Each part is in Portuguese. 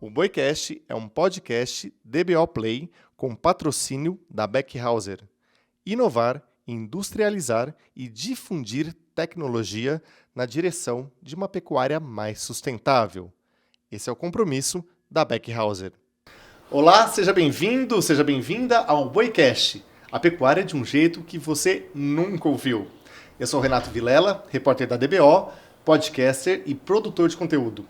O Boicast é um podcast DBO Play com patrocínio da Beckhauser. Inovar, industrializar e difundir tecnologia na direção de uma pecuária mais sustentável. Esse é o compromisso da Beckhauser. Olá, seja bem-vindo, seja bem-vinda ao Boicast, a pecuária de um jeito que você nunca ouviu. Eu sou o Renato Vilela, repórter da DBO, podcaster e produtor de conteúdo.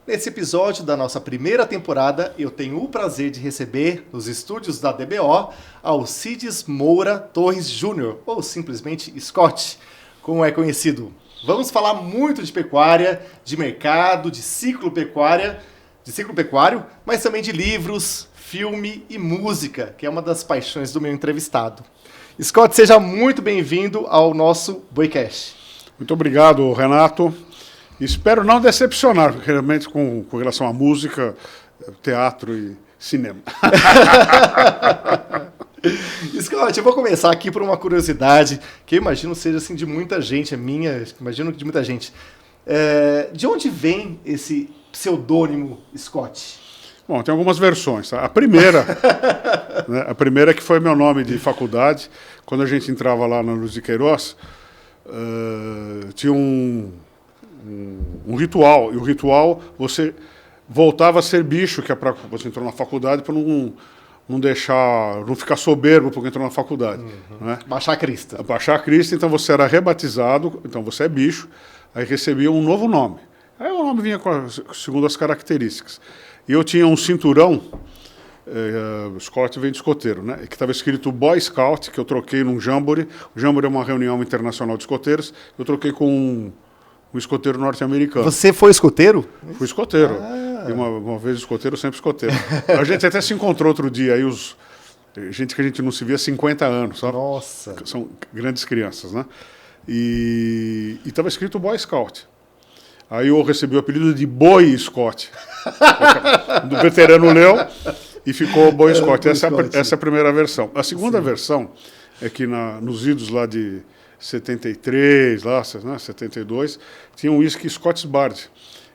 Nesse episódio da nossa primeira temporada, eu tenho o prazer de receber, nos estúdios da DBO, Alcides Moura Torres Júnior, ou simplesmente Scott, como é conhecido. Vamos falar muito de pecuária, de mercado, de ciclo pecuário, mas também de livros, filme e música, que é uma das paixões do meu entrevistado. Scott, seja muito bem-vindo ao nosso Boicast. Muito obrigado, Renato. Espero não decepcionar, realmente, com relação à música, teatro e cinema. Scott, eu vou começar aqui por uma curiosidade, que eu imagino seja assim, de muita gente, imagino que de muita gente. De onde vem esse pseudônimo Scott? Bom, tem algumas versões. Tá? A primeira, né, a primeira que foi meu nome de faculdade, quando a gente entrava lá na Luz de Queiroz, tinha um ritual, e o ritual você voltava a ser bicho, que é para você entrou na faculdade para não ficar soberbo porque entrou na faculdade. Né? Baixar a crista. Baixar a crista, então você era rebatizado, então você é bicho, aí recebia um novo nome. Aí o nome vinha segundo as características. E eu tinha um cinturão, Scott vem de escoteiro, né? Que estava escrito Boy Scout, que eu troquei num Jamboree. O Jamboree é uma reunião internacional de escoteiros, eu troquei com um escoteiro norte-americano. Você foi escoteiro? Fui escoteiro. E uma vez escoteiro, sempre escoteiro. A gente até se encontrou outro dia, aí gente que a gente não se via há 50 anos, sabe? Nossa! São grandes crianças, né? E estava escrito Boy Scout. Aí eu recebi o apelido de Boy Scott, do veterano Leão, e ficou Boy Scott. Essa é a primeira versão. A segunda versão é que nos idos lá de 73, lá, né, 72, tinha um whisky Scotch Bard,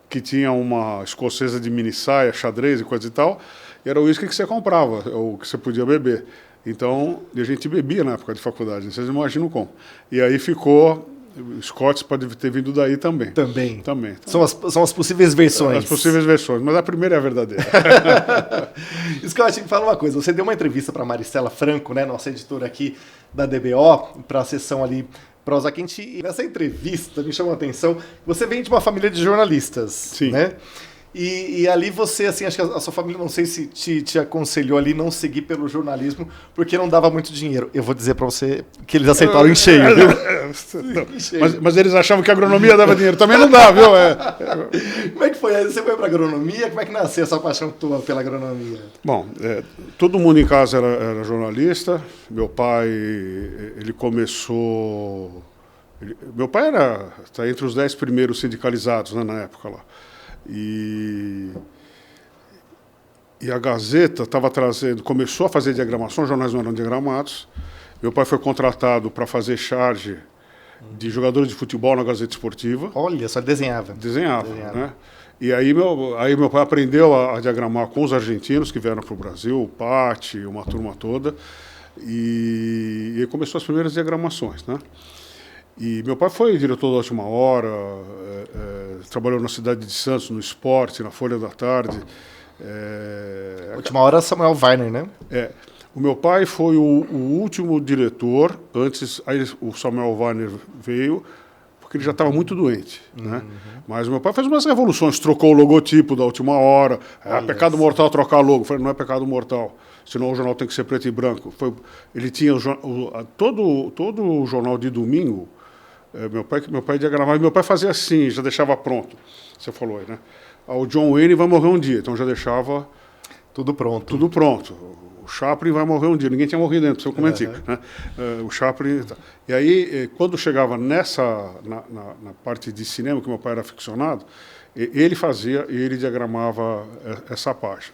que tinha uma escocesa de mini saia, xadrez e coisa e tal, e era o whisky que você comprava, ou que você podia beber. Então, a gente bebia na época de faculdade, vocês imaginam como. E aí ficou, Scotch pode ter vindo daí também. Também. Também. São as possíveis versões. As possíveis versões, mas a primeira é a verdadeira. Scott, me fala uma coisa, você deu uma entrevista para Maricela Franco, né, nossa editora aqui da DBO, para a sessão ali Prosa Quente, e nessa entrevista me chamou a atenção, você vem de uma família de jornalistas, Sim. Né? E ali você, assim, acho que a sua família, não sei se te aconselhou ali não seguir pelo jornalismo, porque não dava muito dinheiro. Eu vou dizer para você que eles aceitaram em cheio, viu? Mas eles achavam que a agronomia dava dinheiro. Também não dá, viu? Como é que foi? Você foi para agronomia? Como é que nasceu essa paixão tua pela agronomia? Bom, todo mundo em casa era jornalista. Meu pai, ele começou... Meu pai está entre os 10 primeiros sindicalizados, né, na época lá. E a Gazeta começou a fazer diagramação, os jornais não eram diagramados. Meu pai foi contratado para fazer charge de jogadores de futebol na Gazeta Esportiva. Olha, só desenhava. Desenhava. Né? E aí meu pai aprendeu a diagramar com os argentinos que vieram para o Brasil, o Patti, uma turma toda, e começou as primeiras diagramações, né? E meu pai foi diretor da Última Hora, trabalhou na cidade de Santos, no Esporte, na Folha da Tarde. Última Hora, Samuel Weiner, né? O meu pai foi o último diretor, antes aí o Samuel Weiner veio, porque ele já estava muito doente. Né? Mas o meu pai fez umas revoluções, trocou o logotipo da Última Hora, pecado mortal trocar logo. Eu falei, não é pecado mortal, senão o jornal tem que ser preto e branco. Ele tinha todo o jornal de domingo. Meu pai diagramava, e meu pai fazia assim, já deixava pronto. Você falou aí, né? O John Wayne vai morrer um dia, então já deixava tudo pronto. Tudo pronto. O Chaplin vai morrer um dia, ninguém tinha morrido dentro, como antigo, né? O Chaplin. E aí, quando chegava na parte de cinema, que meu pai era aficionado, ele fazia e ele diagramava essa página.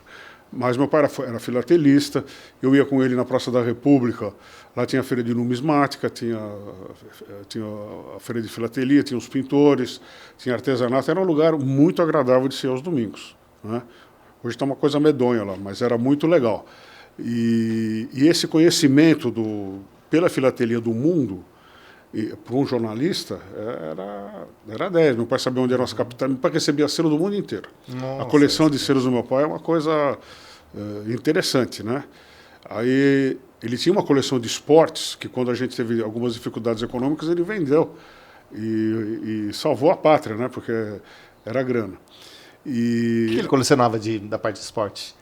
Mas meu pai era filatelista, eu ia com ele na Praça da República, lá tinha a feira de numismática, tinha a feira de filatelia, tinha os pintores, tinha artesanato, era um lugar muito agradável de ser aos domingos, né? Hoje está uma coisa medonha lá, mas era muito legal. E esse conhecimento pela filatelia do mundo, para um jornalista, era 10. Meu pai sabia onde eram as capitais. Meu pai recebia selo do mundo inteiro. Nossa, a coleção de selos do meu pai é uma coisa interessante, né? Aí ele tinha uma coleção de esportes que, quando a gente teve algumas dificuldades econômicas, ele vendeu e salvou a pátria, né? Porque era grana. O que ele colecionava da parte de esporte?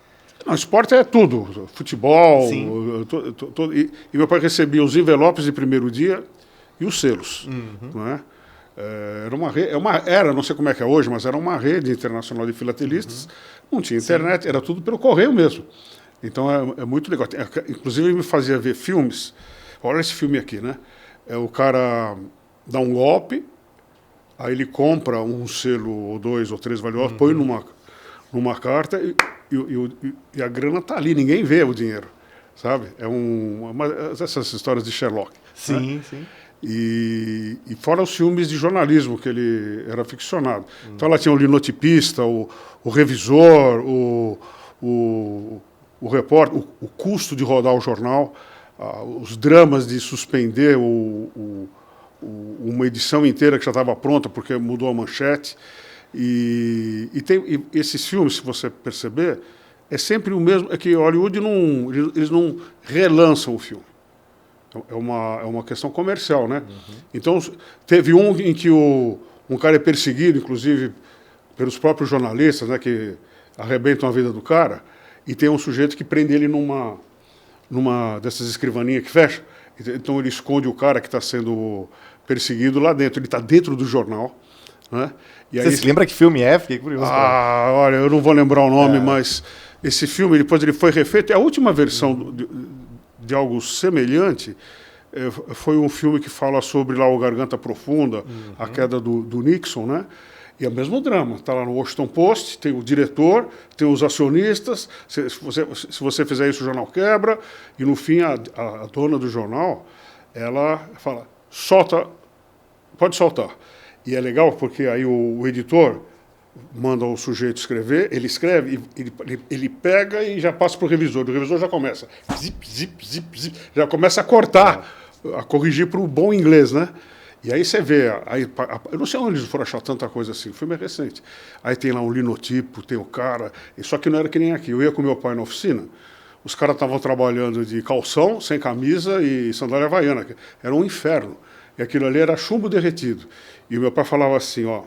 Não, esporte é tudo, futebol, Sim. e meu pai recebia os envelopes de primeiro dia e os selos, não é? Era uma rede, não sei como é que é hoje, mas era uma rede internacional de filatelistas. Não tinha internet, era tudo pelo correio mesmo. Então é muito legal. Inclusive ele me fazia ver filmes. Olha esse filme aqui, né? O cara dá um golpe, aí ele compra um selo ou 2 ou 3 valiosos, põe numa carta e a grana está ali, ninguém vê o dinheiro, sabe? Essas histórias de Sherlock. Sim, né? sim. E fora os filmes de jornalismo, que ele era ficcionado. Então ela tinha o linotipista, o revisor, o repórter, o custo de rodar o jornal, os dramas de suspender uma edição inteira que já estava pronta porque mudou a manchete. E esses filmes, se você perceber, é sempre o mesmo. É que Hollywood eles não relançam o filme. É uma questão comercial, né? Então, teve um em que um cara é perseguido, inclusive, pelos próprios jornalistas, né, que arrebentam a vida do cara, e tem um sujeito que prende ele numa dessas escrivaninhas que fecha. Então, ele esconde o cara que está sendo perseguido lá dentro. Ele está dentro do jornal, né? E Você se lembra que filme é? Fiquei curioso. Olha, eu não vou lembrar o nome, mas esse filme, depois ele foi refeito. É a última versão de algo semelhante. Foi um filme que fala sobre lá o Garganta Profunda, a queda do Nixon, né? E é o mesmo drama. Está lá no Washington Post, tem o diretor, tem os acionistas. Se você fizer isso, o jornal quebra. E no fim, a dona do jornal, ela fala, solta, pode soltar. E é legal porque aí o editor manda o sujeito escrever, ele escreve, ele pega e já passa para o revisor. O revisor já começa, zip, zip, zip, zip, já começa a cortar, a corrigir para o bom inglês, né? E aí você vê, eu não sei onde eles foram achar tanta coisa assim, o filme é recente. Aí tem lá um linotipo, tem o cara, só que não era que nem aqui. Eu ia com meu pai na oficina, os caras estavam trabalhando de calção, sem camisa e sandália havaiana, era um inferno. E aquilo ali era chumbo derretido. E o meu pai falava assim, ó,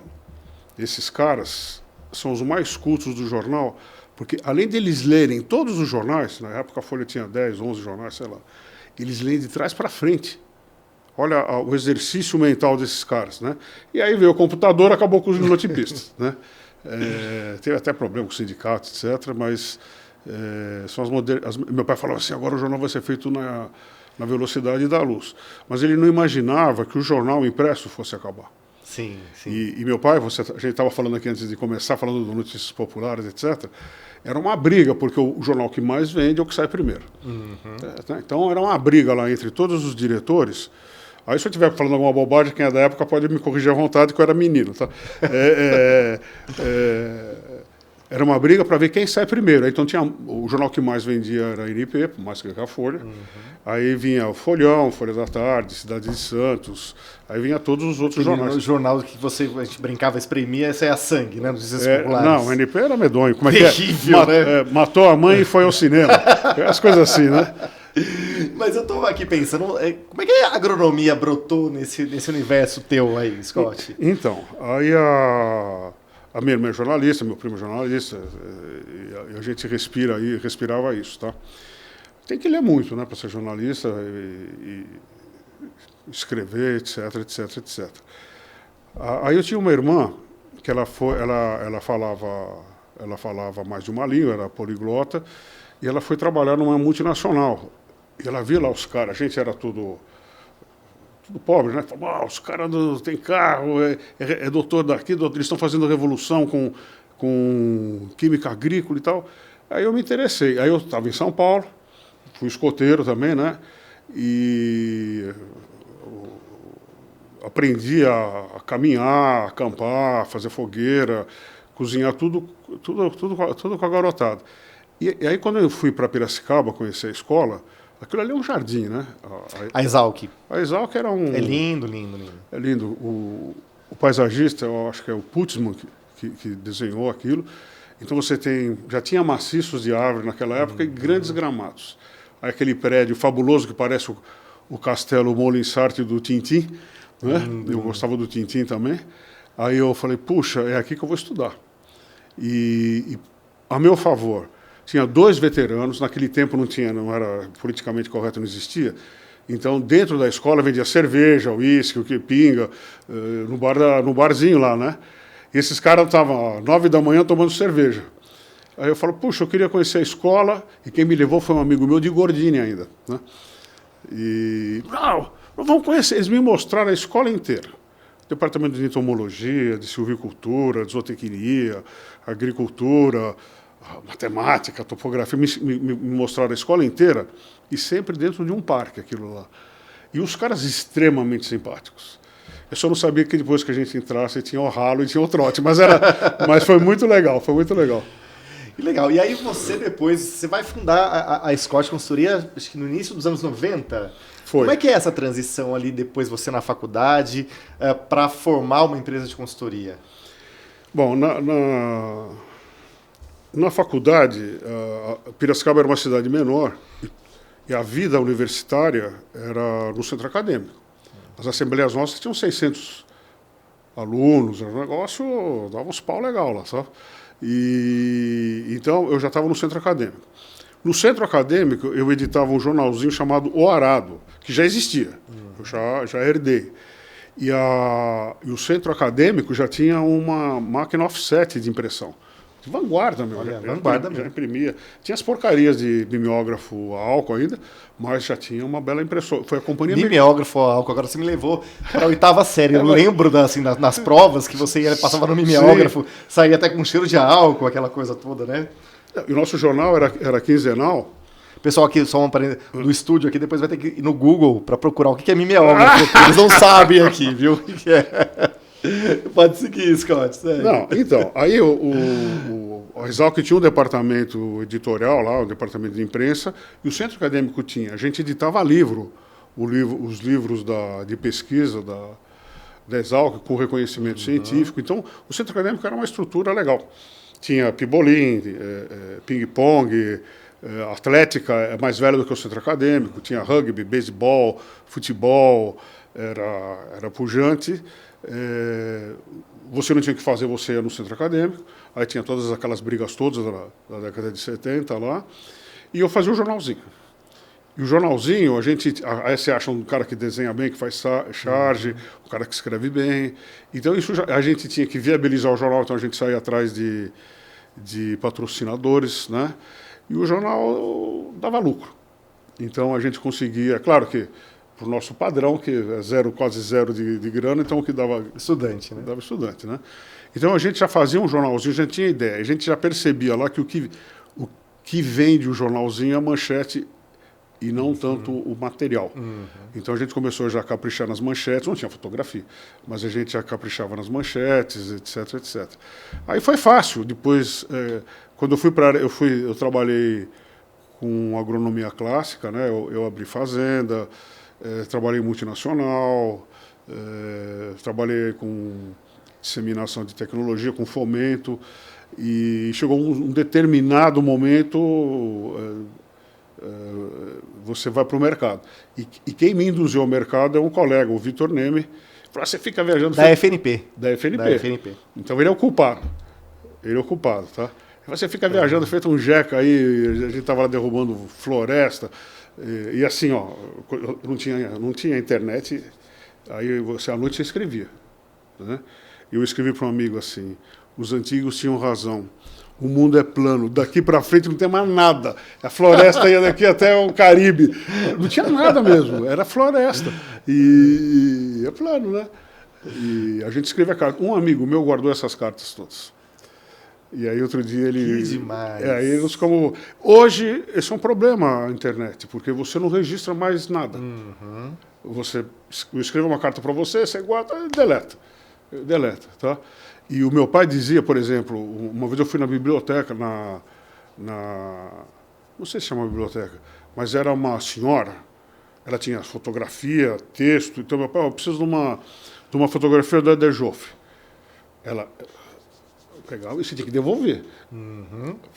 esses caras são os mais cultos do jornal, porque além deles lerem todos os jornais, na época a Folha tinha 10, 11 jornais, sei lá, eles leem de trás para frente. Olha o exercício mental desses caras, né? E aí veio o computador, acabou com os linotipistas, né? Teve até problema com o sindicato, etc., mas são meu pai falava assim, agora o jornal vai ser feito na velocidade da luz. Mas ele não imaginava que o jornal impresso fosse acabar. Sim, sim. E meu pai, a gente estava falando aqui antes de começar, falando de notícias populares, etc., era uma briga, porque o jornal que mais vende é o que sai primeiro. Então era uma briga lá entre todos os diretores. Aí se eu estiver falando alguma bobagem, quem é da época pode me corrigir à vontade, que eu era menino. Tá? Era uma briga para ver quem sai primeiro. Então tinha o jornal que mais vendia era a NP, mais que a Folha. Aí vinha o Folhão, Folha da Tarde, Cidade de Santos. Aí vinha todos os outros jornais. O jornal que a gente brincava, espremia, essa é a sangue, né? Notícias populares. Não, o NP era medonho. Como é terrível, que é? né? Matou a mãe e foi ao cinema. As coisas assim, né? Mas eu tô aqui pensando, como é que a agronomia brotou nesse universo teu aí, Scott? Então, aí a minha irmã é jornalista, meu primo é jornalista, e a gente respirava isso, tá? Tem que ler muito, né, para ser jornalista e escrever, etc, etc, etc. Aí eu tinha uma irmã que ela falava mais de uma língua, era poliglota, e ela foi trabalhar numa multinacional. E ela via lá os caras, a gente era tudo pobre, né? Falava, os caras têm carro, é doutor daqui, eles estão fazendo revolução com química agrícola e tal. Aí eu me interessei. Aí eu estava em São Paulo, fui escoteiro também, né? E aprendi a caminhar, a acampar, fazer fogueira, cozinhar tudo com a garotada. E aí, quando eu fui para Piracicaba conhecer a escola, aquilo ali é um jardim, né? A Exalc. A Exalc era um... É lindo, lindo, lindo. É lindo. O paisagista, eu acho que é o Putzmann que desenhou aquilo. Então você já tinha maciços de árvore naquela época e grandes gramados. Aí aquele prédio fabuloso que parece o Castelo Molinsart do Tintin, né? Eu gostava do Tintin também. Aí eu falei, puxa, é aqui que eu vou estudar. E a meu favor, tinha 2 veteranos, naquele tempo não era politicamente correto, não existia. Então, dentro da escola vendia cerveja, uísque, o que pinga, no barzinho lá, né? E esses caras estavam às 9 da manhã tomando cerveja. Aí eu falo, puxa, eu queria conhecer a escola, e quem me levou foi um amigo meu de Gordini ainda, né? E, não, vamos conhecer. Eles me mostraram a escola inteira. Departamento de entomologia, de silvicultura, de zootecnia, agricultura, matemática, topografia, me mostraram a escola inteira e sempre dentro de um parque, aquilo lá. E os caras extremamente simpáticos. Eu só não sabia que depois que a gente entrasse tinha o ralo e tinha o trote, mas foi muito legal, foi muito legal. Que legal. E aí você vai fundar a Scott Consultoria, acho que no início dos anos 90? Foi. Como é que é essa transição ali, depois você na faculdade, para formar uma empresa de consultoria? Bom, na faculdade, Piracicaba era uma cidade menor e a vida universitária era no centro acadêmico. As assembleias nossas tinham 600 alunos, era um negócio, dava uns pau legal lá, sabe? Então, eu já estava no centro acadêmico. No centro acadêmico, eu editava um jornalzinho chamado O Arado, que já existia, eu já herdei. E o centro acadêmico já tinha uma máquina offset de impressão. De vanguarda, meu. Já imprimia. Tinha as porcarias de mimeógrafo a álcool ainda, mas já tinha uma bela impressora. Foi a companhia... Mimeógrafo a álcool, agora você me levou para a 8ª série. Eu lembro nas provas que você passava no mimeógrafo, saía até com cheiro de álcool, aquela coisa toda, né? E o nosso jornal era quinzenal. Pessoal aqui, só do estúdio aqui, depois vai ter que ir no Google para procurar o que é mimeógrafo. Eles não sabem aqui, viu? O que é. Pode seguir, Scott. Sério. Não, então, aí a Exalc tinha um departamento editorial lá, um departamento de imprensa, e o centro acadêmico tinha. A gente editava os livros de pesquisa da Exalc com reconhecimento científico. Então, o centro acadêmico era uma estrutura legal. Tinha pibolim, ping-pong, atlética é mais velha do que o centro acadêmico, tinha rugby, beisebol, futebol, era pujante. Você não tinha que fazer, você ia no centro acadêmico, aí tinha todas aquelas brigas todas da década de 70 lá, e eu fazia o jornalzinho. E o jornalzinho, aí você acha um cara que desenha bem, que faz charge, um cara que escreve bem. Então a gente tinha que viabilizar o jornal, então a gente saía atrás de patrocinadores, né? E o jornal dava lucro. Então a gente conseguia, claro que para o nosso padrão, que é quase zero de grana, então o que dava... Estudante, né? Dava estudante, né? Então a gente já fazia um jornalzinho, já tinha ideia, a gente já percebia lá que o que vende o jornalzinho é a manchete e não tanto o material. Então a gente começou já a caprichar nas manchetes, não tinha fotografia, mas a gente já caprichava nas manchetes, etc, etc. Aí foi fácil, depois, quando eu fui para eu trabalhei com agronomia clássica, né? Eu abri fazenda, trabalhei em multinacional, trabalhei com disseminação de tecnologia, com fomento, e chegou um determinado momento, você vai para o mercado. E quem me induziu ao mercado é um colega, o Vitor Neme, falou, você fica viajando... Da FNP. Da FNP. Então ele é o culpado. Tá? Você fica viajando, feito um jeca aí, a gente estava lá derrubando floresta, e assim, ó, não tinha internet, aí à noite você escrevia, né? Eu escrevi para um amigo assim, os antigos tinham razão, o mundo é plano, daqui para frente não tem mais nada, a floresta ia daqui até o Caribe, não tinha nada mesmo, era floresta, e é plano, né? E a gente escrevia carta, um amigo meu guardou essas cartas todas. E aí outro dia ele... Que demais! Aí nós ficamos... Hoje, esse é um problema, a internet, porque você não registra mais nada. Eu escrevo uma carta para você, você guarda e deleta. deleta, tá? E o meu pai dizia, por exemplo, uma vez eu fui na biblioteca, não sei se chama biblioteca, mas era uma senhora, ela tinha fotografia, texto, então meu pai, eu preciso de uma fotografia da Joffre. Ela pegava e você tinha que devolver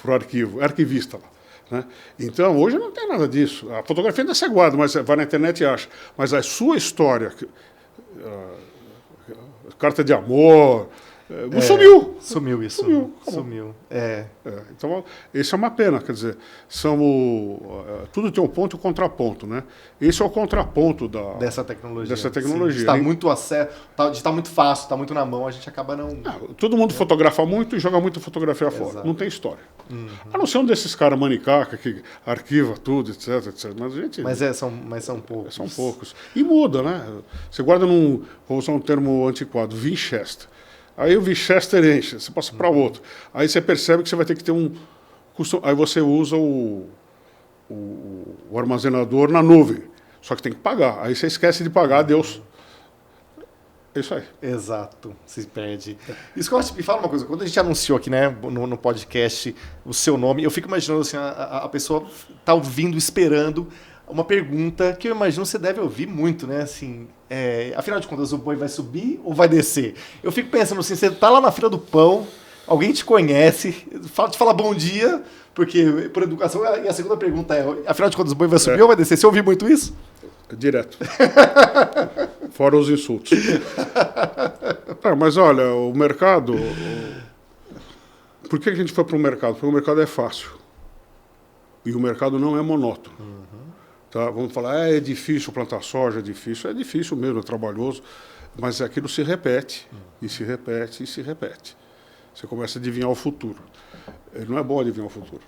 para o arquivo, arquivista lá. Né? Então, hoje não tem nada disso. A fotografia ainda se guarda, mas vai na internet e acha. Mas a sua história, carta de amor, sumiu. Sumiu isso. Sumiu. Então, isso é uma pena, quer dizer, tudo tem um ponto e um contraponto, né? Esse é o contraponto dessa tecnologia. Está muito está muito fácil, está muito na mão, a gente acaba não... Todo mundo fotografa muito e joga muita fotografia fora. Não tem história. A não ser um desses caras manicaca que arquiva tudo, etc. Mas, são poucos. São poucos. E muda, né? Você guarda vou usar um termo antiquado, Winchester. Aí o Winchester enche, você passa para outro. Aí você percebe que você vai ter que ter um custo. Aí você usa o armazenador na nuvem. Só que tem que pagar. Aí você esquece de pagar, Deus. É isso aí. Exato, se perde. Scott, me fala uma coisa. Quando a gente anunciou aqui, né, no podcast o seu nome, eu fico imaginando assim, a pessoa tá ouvindo, esperando uma pergunta que eu imagino você deve ouvir muito, né? Assim, afinal de contas, o boi vai subir ou vai descer? Eu fico pensando assim, você tá lá na fila do pão, alguém te conhece, te fala bom dia, porque por educação, e a segunda pergunta é, afinal de contas, o boi vai subir ou vai descer? Você ouviu muito isso? Direto. Fora os insultos. Mas olha, o mercado... Por que a gente foi para o mercado? Porque o mercado é fácil. E o mercado não é monótono. Tá? Vamos falar, é difícil plantar soja, é difícil mesmo, é trabalhoso, mas aquilo se repete, e se repete, e se repete. Você começa a adivinhar o futuro. Não é bom adivinhar o futuro.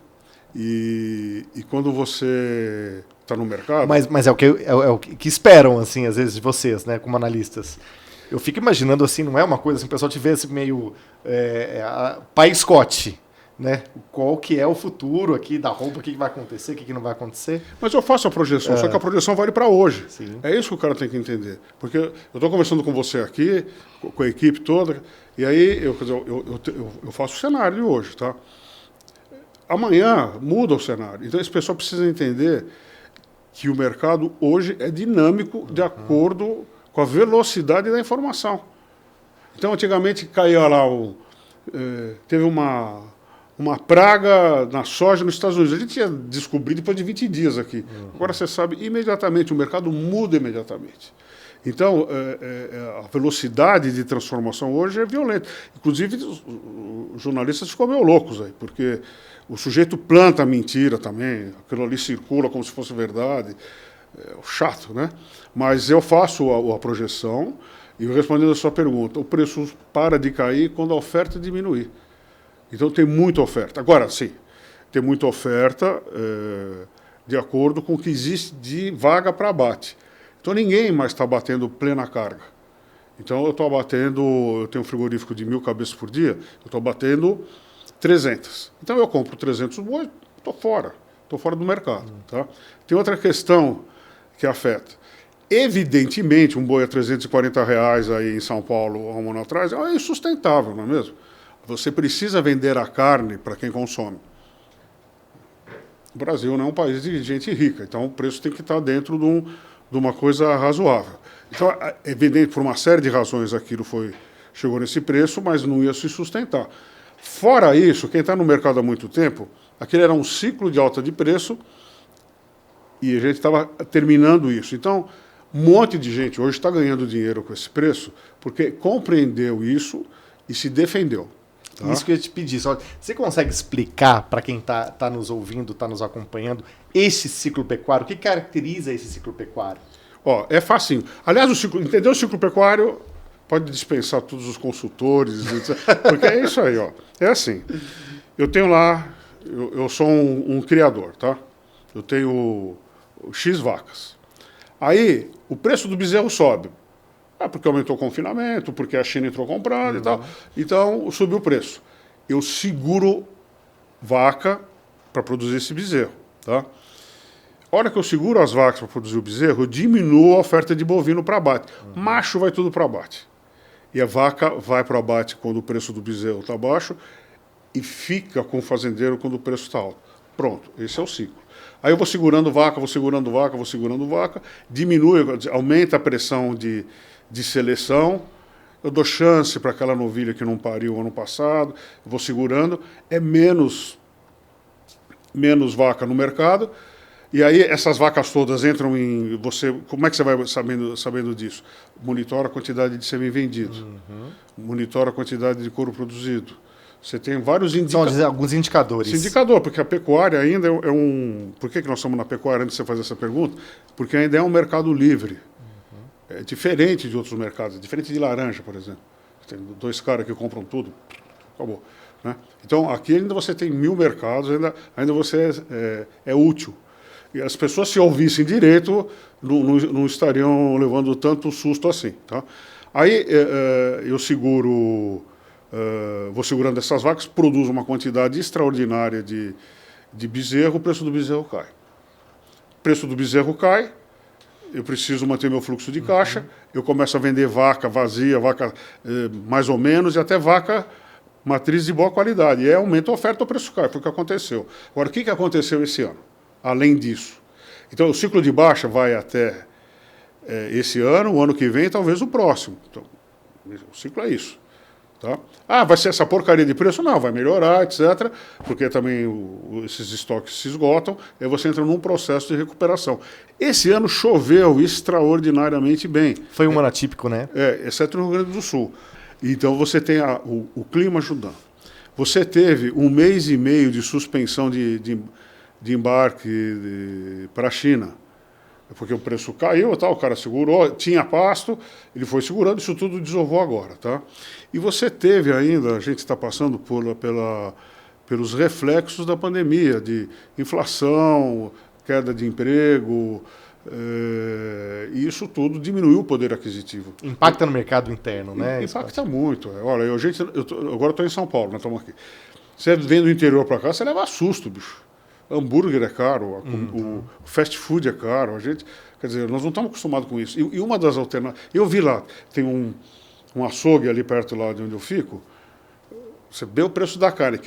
E quando você está no mercado... Mas é o que esperam, assim, às vezes, de vocês, né, como analistas. Eu fico imaginando, assim, não é uma coisa, assim, o pessoal te vê assim, meio pai Scott, né? Qual que é o futuro aqui da roupa, o que vai acontecer, o que não vai acontecer. Mas eu faço a projeção, só que a projeção vale para hoje. Sim. É isso que o cara tem que entender. Porque eu estou conversando com você aqui, com a equipe toda, e aí eu faço o cenário de hoje, tá? Amanhã muda o cenário. Então esse pessoal precisa entender que o mercado hoje é dinâmico de acordo com a velocidade da informação. Então antigamente caía lá, teve uma praga na soja nos Estados Unidos. A gente tinha descobrido depois de 20 dias aqui. Agora você sabe imediatamente, o mercado muda imediatamente. Então, a velocidade de transformação hoje é violenta. Inclusive, os jornalistas ficam meio loucos aí, porque o sujeito planta a mentira também, aquilo ali circula como se fosse verdade. É chato, né? Mas eu faço a projeção e respondendo a sua pergunta, o preço para de cair quando a oferta diminuir. Então tem muita oferta. Agora, sim, tem muita oferta de acordo com o que existe de vaga para abate. Então ninguém mais está batendo plena carga. Então eu tenho um frigorífico de 1.000 cabeças por dia, eu estou batendo 300. Então eu compro 300 bois, estou fora do mercado. Tá? Tem outra questão que afeta. Evidentemente, um boi a R$340 aí em São Paulo há um ano atrás é insustentável, não é mesmo? Você precisa vender a carne para quem consome. O Brasil não é um país de gente rica, então o preço tem que estar dentro de uma coisa razoável. Então, é evidente, por uma série de razões, aquilo chegou nesse preço, mas não ia se sustentar. Fora isso, quem está no mercado há muito tempo, aquele era um ciclo de alta de preço e a gente estava terminando isso. Então, um monte de gente hoje está ganhando dinheiro com esse preço porque compreendeu isso e se defendeu. Tá? Isso que eu ia te pedir. Você consegue explicar para quem está nos ouvindo, está nos acompanhando, esse ciclo pecuário? O que caracteriza esse ciclo pecuário? É facinho. Aliás, entender o ciclo pecuário pode dispensar todos os consultores, porque é isso aí. É assim, eu tenho lá, eu sou um criador, tá? Eu tenho X vacas. Aí, o preço do bezerro sobe. Porque aumentou o confinamento, porque a China entrou comprando e tal. Então, subiu o preço. Eu seguro vaca para produzir esse bezerro. Tá? A hora que eu seguro as vacas para produzir o bezerro, eu diminuo a oferta de bovino para abate. Macho vai tudo para abate. E a vaca vai para o abate quando o preço do bezerro está baixo e fica com o fazendeiro quando o preço está alto. Pronto, esse é o ciclo. Aí eu vou segurando vaca, diminui, aumenta a pressão de seleção, eu dou chance para aquela novilha que não pariu ano passado, eu vou segurando, é menos vaca no mercado, e aí essas vacas todas entram em... Como é que você vai sabendo disso? Monitora a quantidade de sêmen vendido, monitora a quantidade de couro produzido. Você tem vários indicadores. São alguns indicadores. Esse indicador, porque a pecuária ainda é um... Por que nós estamos na pecuária, antes de você fazer essa pergunta? Porque ainda é um mercado livre. É diferente de outros mercados, é diferente de laranja, por exemplo. Tem 2 caras que compram tudo, acabou. Né? Então, aqui ainda você tem 1000 mercados, ainda você é útil. E as pessoas, se ouvissem direito, não estariam levando tanto susto assim. Tá? Aí eu vou segurando essas vacas, produzo uma quantidade extraordinária de bezerro, o preço do bezerro cai. O preço do bezerro cai, eu preciso manter meu fluxo de caixa, eu começo a vender vaca vazia, vaca mais ou menos, e até vaca matriz de boa qualidade. E aí aumenta a oferta, o preço cai, foi o que aconteceu. Agora, o que aconteceu esse ano, além disso? Então, o ciclo de baixa vai até esse ano, o ano que vem, talvez o próximo. Então, o ciclo é isso. Tá? Vai ser essa porcaria de preço? Não, vai melhorar, etc. Porque também esses estoques se esgotam, aí você entra num processo de recuperação. Esse ano choveu extraordinariamente bem. Foi um ano atípico, né? Exceto no Rio Grande do Sul. Então você tem o clima ajudando. Você teve 1 mês e meio de suspensão de embarque para a China. Porque o preço caiu, tá? O cara segurou, tinha pasto, ele foi segurando, isso tudo desovou agora. Tá? E você teve ainda, a gente está passando pelos reflexos da pandemia, de inflação, queda de emprego, e isso tudo diminuiu o poder aquisitivo. Impacta no mercado interno, né? Impacta muito. Olha, agora estou em São Paulo, nós estamos aqui. Você vem do interior para cá, você leva susto, bicho. Hambúrguer é caro, o fast food é caro, quer dizer, nós não estamos acostumados com isso. E uma das alternativas, eu vi lá, tem um açougue ali perto lá de onde eu fico, você vê o preço da carne,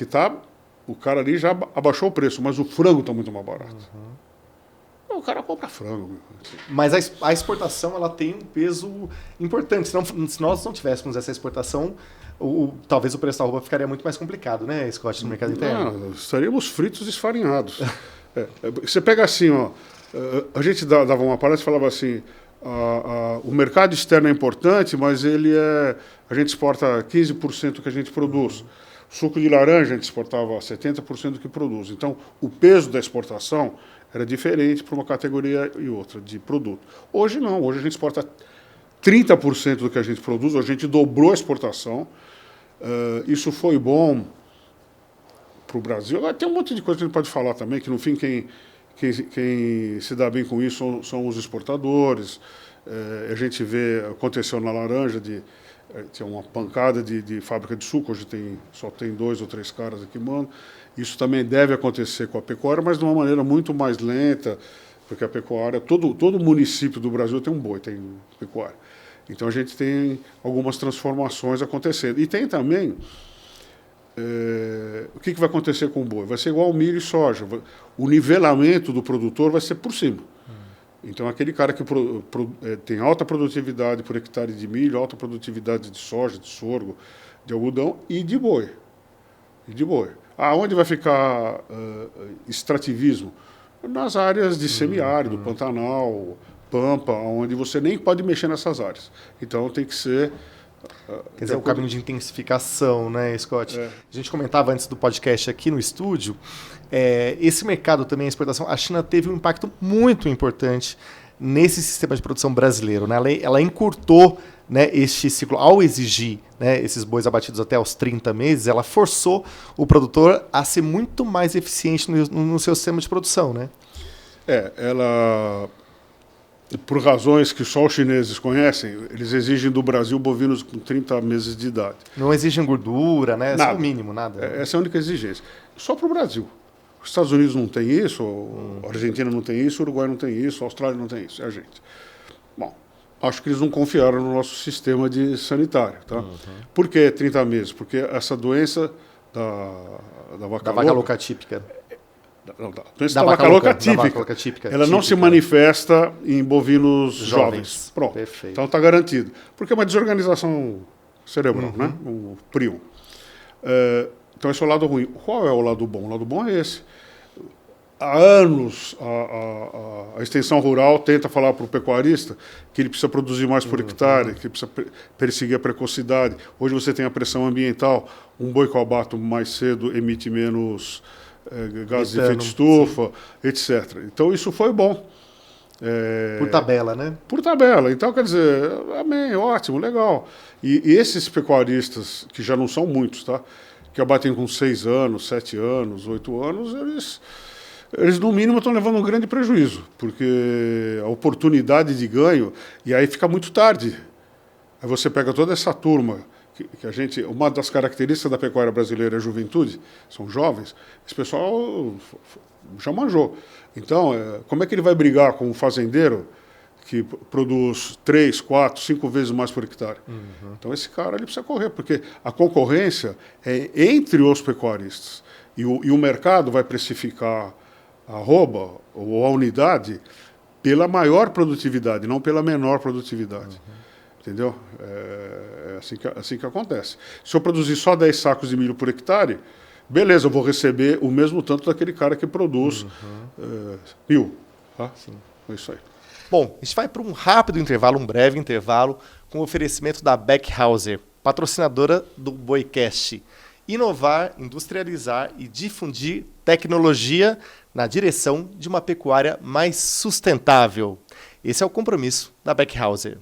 o cara ali já abaixou o preço, mas o frango está muito mais barato. O cara compra frango. Mas a exportação ela tem um peso importante, se nós não tivéssemos essa exportação, talvez o preço da roupa ficaria muito mais complicado, né, Scott, no mercado interno? Não, estaríamos fritos e esfarinhados. Você pega assim, a gente dava uma palestra e falava assim, o mercado externo é importante, mas a gente exporta 15% do que a gente produz. Suco de laranja a gente exportava 70% do que produz. Então, o peso da exportação era diferente para uma categoria e outra de produto. Hoje não, hoje a gente exporta 30% do que a gente produz, a gente dobrou a exportação. Isso foi bom para o Brasil. Agora, tem um monte de coisa que a gente pode falar também, que no fim quem se dá bem com isso são os exportadores. A gente vê, aconteceu na laranja, tinha uma pancada de fábrica de suco, hoje só tem 2 ou 3 caras aqui, mano. Isso também deve acontecer com a pecuária, mas de uma maneira muito mais lenta, porque a pecuária, todo município do Brasil tem um boi, tem pecuária. Então a gente tem algumas transformações acontecendo. E tem também, o que vai acontecer com o boi? Vai ser igual ao milho e soja. O nivelamento do produtor vai ser por cima. Então aquele cara que tem alta produtividade por hectare de milho, alta produtividade de soja, de sorgo, de algodão e de boi. Aonde vai ficar extrativismo? Nas áreas de semiárido, Pantanal, Pampa, onde você nem pode mexer nessas áreas. Então tem que ser... Quer dizer, o caminho de intensificação, né, Scott? A gente comentava antes do podcast aqui no estúdio, esse mercado também, a exportação, a China teve um impacto muito importante nesse sistema de produção brasileiro, né? Ela encurtou, né, este ciclo, ao exigir, né, esses bois abatidos até os 30 meses, ela forçou o produtor a ser muito mais eficiente no seu sistema de produção, né? Ela, por razões que só os chineses conhecem, eles exigem do Brasil bovinos com 30 meses de idade. Não exigem gordura, né? Nada. É o mínimo, nada. Essa é a única exigência. Só para o Brasil. Os Estados Unidos não tem isso, a Argentina não tem isso, o Uruguai não tem isso, a Austrália não tem isso, é a gente. Bom, acho que eles não confiaram no nosso sistema sanitário. Tá? Por que 30 meses? Porque essa doença da vaca louca típica. Não, a doença da vaca louca típica, ela não se manifesta em bovinos jovens. Pronto. Perfeito. Então está garantido. Porque é uma desorganização cerebral, né? O prion. Então esse é o lado ruim. Qual é o lado bom? O lado bom é esse. Há anos a extensão rural tenta falar para o pecuarista que ele precisa produzir mais por hectare, que ele precisa perseguir a precocidade. Hoje você tem a pressão ambiental, um boi que eu abato mais cedo emite menos gases de efeito estufa, etc. Então isso foi bom. Por tabela, né? Por tabela. Então, quer dizer, amém, ótimo, legal. E esses pecuaristas, que já não são muitos, tá? Que abatem com 6 anos, 7 anos, 8 anos, eles no mínimo estão levando um grande prejuízo, porque a oportunidade de ganho, e aí fica muito tarde. Aí você pega toda essa turma, que a gente, uma das características da pecuária brasileira é a juventude, são jovens, esse pessoal já manjou. Então, como é que ele vai brigar com um fazendeiro que produz 3, 4, 5 vezes mais por hectare? Então esse cara ele precisa correr, porque a concorrência é entre os pecuaristas. E o mercado vai precificar a arroba ou a unidade pela maior produtividade, não pela menor produtividade. Entendeu? É assim que acontece. Se eu produzir só 10 sacos de milho por hectare, beleza, eu vou receber o mesmo tanto daquele cara que produz 1.000. Tá? Sim. É isso aí. Bom, a gente vai para um rápido intervalo, um breve intervalo, com o oferecimento da Beckhauser, patrocinadora do Boicast. Inovar, industrializar e difundir tecnologia na direção de uma pecuária mais sustentável. Esse é o compromisso da Beckhauser.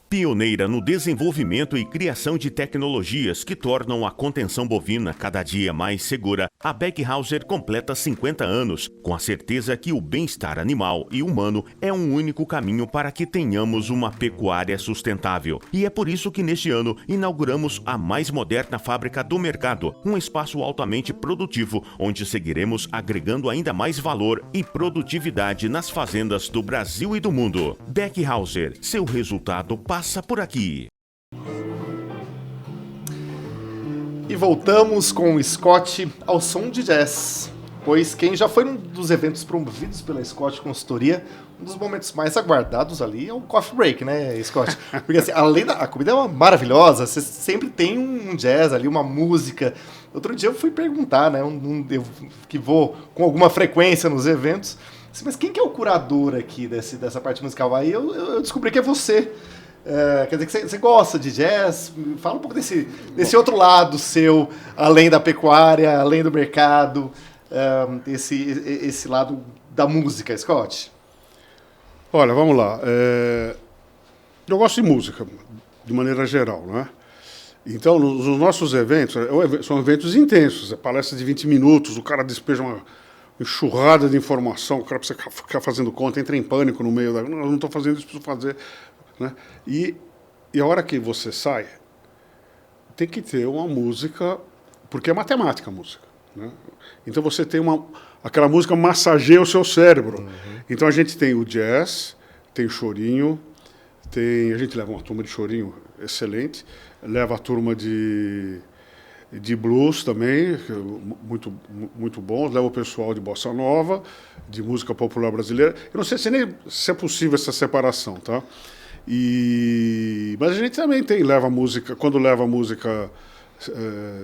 Pioneira no desenvolvimento e criação de tecnologias que tornam a contenção bovina cada dia mais segura, a Beckhauser completa 50 anos, com a certeza que o bem-estar animal e humano é um único caminho para que tenhamos uma pecuária sustentável. E é por isso que neste ano inauguramos a mais moderna fábrica do mercado, um espaço altamente produtivo, onde seguiremos agregando ainda mais valor e produtividade nas fazendas do Brasil e do mundo. Beckhauser, seu resultado passa por aqui. E voltamos com o Scott ao som de jazz, pois quem já foi num dos eventos promovidos pela Scott Consultoria, um dos momentos mais aguardados ali é o coffee break, né, Scott? Porque assim, além da a comida é maravilhosa, você sempre tem um jazz ali, uma música. Outro dia eu fui perguntar, né, eu que vou com alguma frequência nos eventos, assim, mas quem que é o curador aqui dessa parte musical? Aí eu descobri que é você. Quer dizer que você gosta de jazz. Fala um pouco desse outro lado seu, além da pecuária, além do mercado, esse lado da música, Scott. Olha, vamos lá. Eu gosto de música, de maneira geral, né? Então, nos nossos eventos, são eventos intensos, palestra de 20 minutos, o cara despeja uma enxurrada de informação, o cara precisa ficar fazendo conta, entra em pânico no meio da... Não estou fazendo isso, preciso fazer... Né? E a hora que você sai, tem que ter uma música, porque é matemática a música. Né? Então você tem aquela música massageia o seu cérebro. Então a gente tem o jazz, tem o chorinho, a gente leva uma turma de chorinho excelente, leva a turma de blues também, muito, muito bons, leva o pessoal de bossa nova, de música popular brasileira. Eu não sei se é possível essa separação, tá? Mas a gente também leva música, quando leva música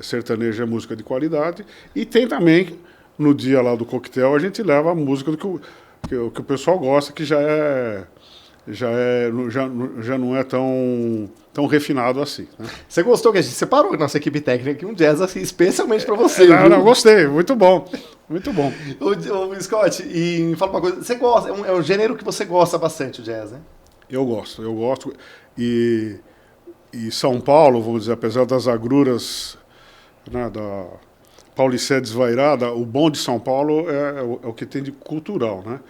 sertaneja, é música de qualidade, e tem também, no dia lá do coquetel, a gente leva a música que o pessoal gosta, que já não é tão refinado assim. Né? Você gostou que a gente separou na nossa equipe técnica aqui um jazz assim, especialmente para você? Não, gostei, muito bom, muito bom. Ô, Scott, e me fala uma coisa, você gosta, é um gênero que você gosta bastante, o jazz, né? Eu gosto. E São Paulo, vamos dizer, apesar das agruras, né, da Paulicéia desvairada, o bom de São Paulo é o que tem de cultural, né?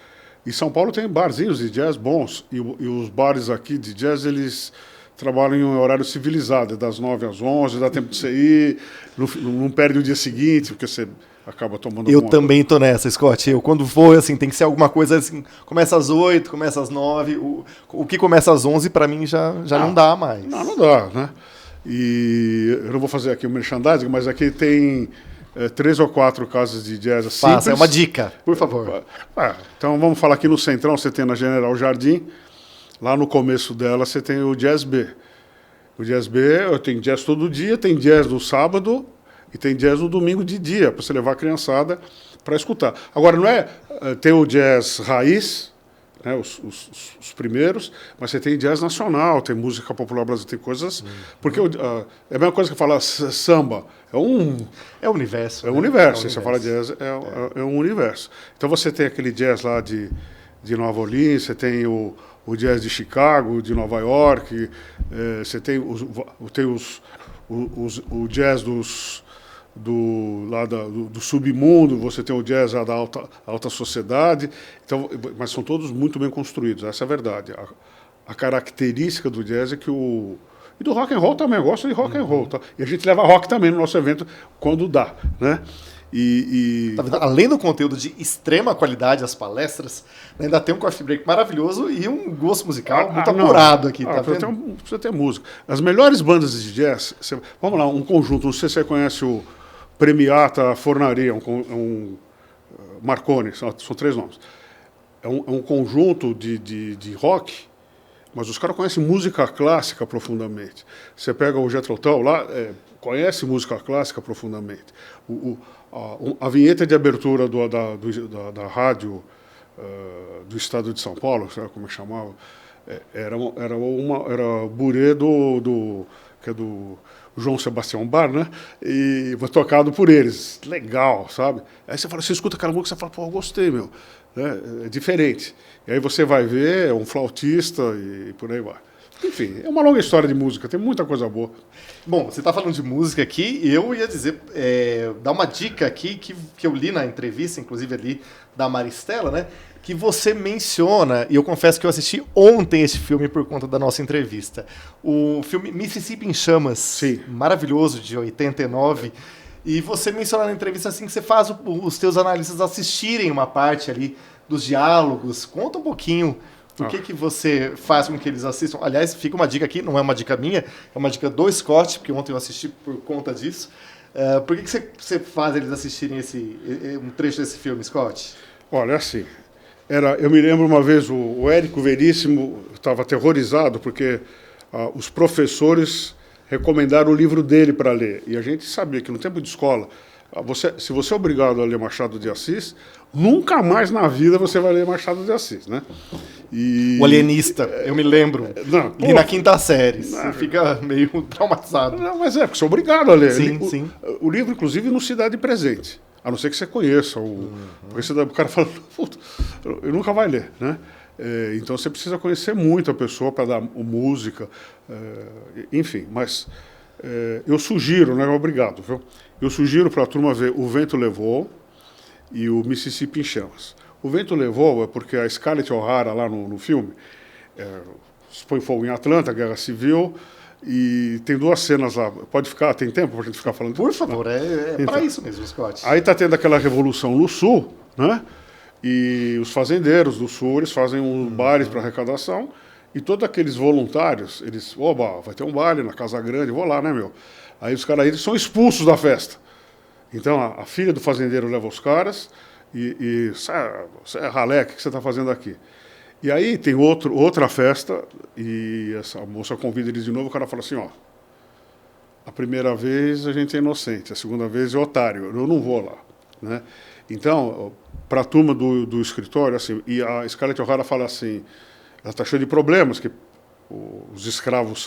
E São Paulo tem barzinhos de jazz bons, e os bares aqui de jazz, eles trabalham em um horário civilizado, das 9 às 11, dá tempo de você ir, não perde o dia seguinte, porque você acaba tomando Eu conta. também tô nessa, Scott. Eu, quando vou, assim, tem que ser alguma coisa assim, começa às 8, começa às 9. O que começa às 11, pra mim, já não dá mais. Não dá, né? E eu não vou fazer aqui o merchandising, mas aqui tem 3 ou 4 casas de jazz simples. Passa, é uma dica, por favor. Então vamos falar aqui no Centrão, você tem na General Jardim, lá no começo dela você tem o Jazz B. O Jazz B, tem jazz todo dia, tem jazz no sábado e tem jazz no domingo de dia, para você levar a criançada para escutar. Agora, não é... Tem o jazz raiz, né, os primeiros, mas você tem jazz nacional, tem música popular brasileira, tem coisas... Porque é a mesma coisa que falar samba. É o universo. É um universo. Você fala jazz, é um universo. Então você tem aquele jazz lá de Nova Orleans, você tem o jazz de Chicago, de Nova York, você tem o jazz do submundo, você tem o jazz da alta sociedade, então, mas são todos muito bem construídos, essa é a verdade. A característica do jazz é que e do rock and roll também, eu gosto de rock and roll, tá? E a gente leva rock também no nosso evento quando dá, né? Além do conteúdo de extrema qualidade, as palestras, ainda tem um coffee break maravilhoso e um gosto musical muito apurado aqui, tá vendo? Precisa ter música. As melhores bandas de jazz, vamos lá, um conjunto, não sei se você conhece o Premiata Fornaria, um Marconi, são 3 nomes. É um conjunto de rock, mas os caras conhecem música clássica profundamente. Você pega o Jethro Tull lá, conhece música clássica profundamente. A vinheta de abertura da rádio do estado de São Paulo, sabe como chamava? Era o Burê que é do João Sebastião Bar, né? E foi tocado por eles. Legal, sabe? Aí você escuta aquela música e você fala, pô, eu gostei, meu. É diferente. E aí você vai ver, é um flautista e por aí vai. Enfim, é uma longa história de música, tem muita coisa boa. Bom, você está falando de música aqui, e eu ia dizer, dar uma dica aqui que eu li na entrevista, inclusive ali da Maristela, né? Que você menciona, e eu confesso que eu assisti ontem esse filme por conta da nossa entrevista. O filme Mississippi em Chamas, Sim. Maravilhoso, de 89. E você menciona na entrevista assim que você faz os teus analistas assistirem uma parte ali dos diálogos. Conta um pouquinho. O que você faz com que eles assistam? Aliás, fica uma dica aqui, não é uma dica minha, é uma dica do Scott, porque ontem eu assisti por conta disso. Por que você faz eles assistirem um trecho desse filme, Scott? Olha, assim, eu me lembro uma vez, o Érico Veríssimo estava aterrorizado, porque os professores recomendaram o livro dele para ler. E a gente sabia que no tempo de escola, se você é obrigado a ler Machado de Assis, nunca mais na vida você vai ler Machado de Assis, né? O Alienista, eu me lembro. Li na 5ª série. Você fica meio traumatizado. Não, mas porque você é obrigado a ler. Sim. O livro, inclusive, não se dá de presente. A não ser que você conheça. O cara fala, puta, eu nunca vai ler, né? Então você precisa conhecer muito a pessoa para dar música, enfim. Mas eu sugiro, não é obrigado, viu? Eu sugiro para a turma ver O Vento Levou e o Mississippi em Chamas. O Vento Levou é porque a Scarlett O'Hara, lá no filme, põe fogo em Atlanta, Guerra Civil, e tem 2 cenas lá. Pode ficar, tem tempo para a gente ficar falando? Por favor, então, para isso mesmo, Scott. Aí está tendo aquela revolução no Sul, né? E os fazendeiros do Sul, eles fazem uns bailes para arrecadação, e todos aqueles voluntários, oba, vai ter um baile na Casa Grande, vou lá, né, meu? Aí os caras eles são expulsos da festa. Então a filha do fazendeiro leva os caras você é ralé, o que você está fazendo aqui? E aí tem outra festa e essa moça convida eles de novo, o cara fala assim, ó, a primeira vez a gente é inocente, a segunda vez é otário, eu não vou lá, né? Então, para a turma do escritório, assim, e a Scarlett O'Hara fala assim, ela está cheia de problemas, que os escravos